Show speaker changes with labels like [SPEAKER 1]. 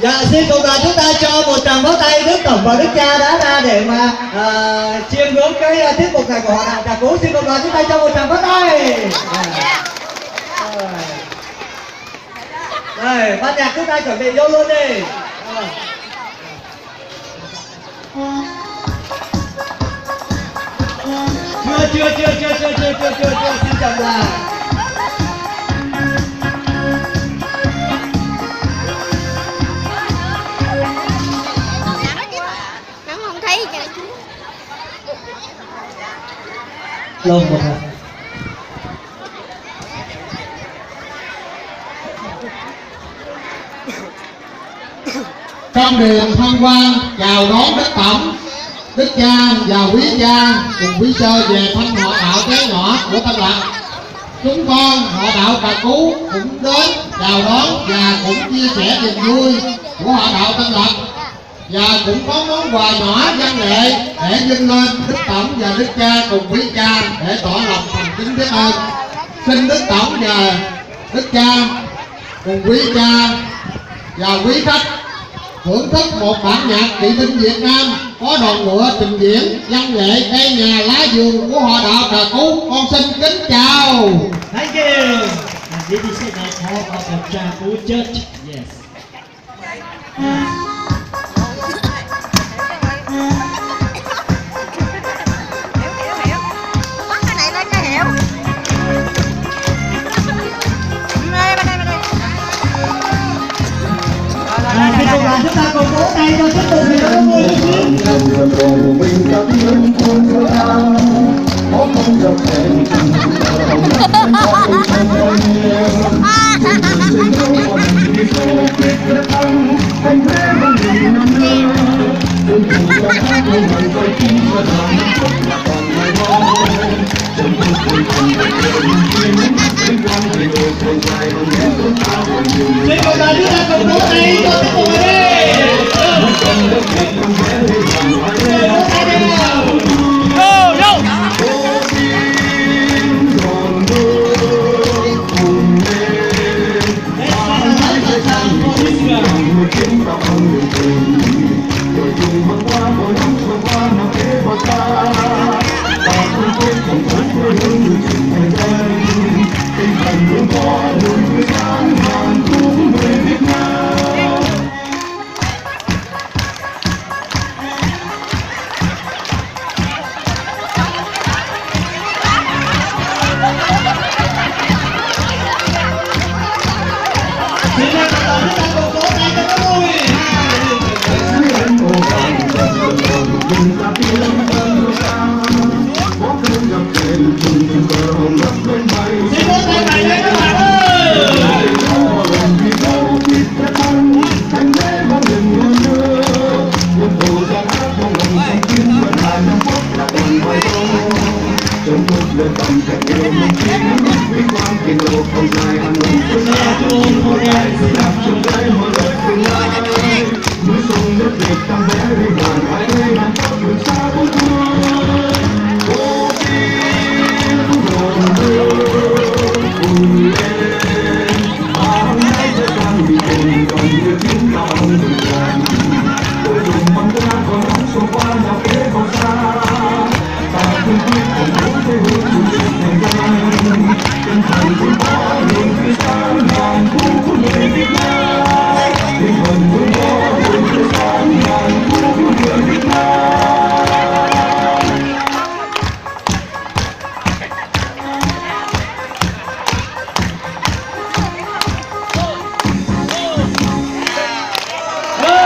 [SPEAKER 1] Dạ xin cùng đoàn chúng ta cho một tràng pháo tay Đức Tổng và Đức Cha đã ra để mà chiêm ngưỡng cái tiết mục này của họ đạo Trà Cú. Xin cùng đoàn chúng ta cho một tràng pháo tay. Đây, ban nhạc chúng ta chuẩn bị vô luôn đi. Chưa, xin chậm lại.
[SPEAKER 2] Không thấy gì chú.
[SPEAKER 1] Lâu một rồi.
[SPEAKER 3] Trong đường tham quan chào đón Đức Tổng, Đức Cha và quý cha cùng quý sơ về thăm họ đạo bé nhỏ của Tân Lập. Chúng con họ đạo Trà Cú cũng đến chào đón và cũng chia sẻ niềm vui của họ đạo Tân Lập, và cũng có món quà nhỏ văn nghệ để dâng lên Đức Tổng và Đức Cha cùng quý cha để tỏ lòng thành kính biết ơn. Xin Đức Tổng và Đức Cha cùng quý cha và quý khách thưởng thức một bản nhạc kỵ binh Việt Nam có đoàn ngựa trình diễn văn nghệ cây nhà lá vườn của họ đạo Trà Cú. Con xin kính chào.
[SPEAKER 1] Thank you. And this is the hall of the Trà Cú Church. Yes.
[SPEAKER 2] Bắt cái này lên cho hiểu.
[SPEAKER 1] Xin cùng đoàn chúng ta cùng vỗ tay cho chúc mừng người có vui Xin cùng đoàn chúng ta cùng vỗ tay cho chúc mừng người
[SPEAKER 4] Hãy subscribe cho kênh Ghiền Mì Gõ để không bỏ lỡ những video hấp dẫn.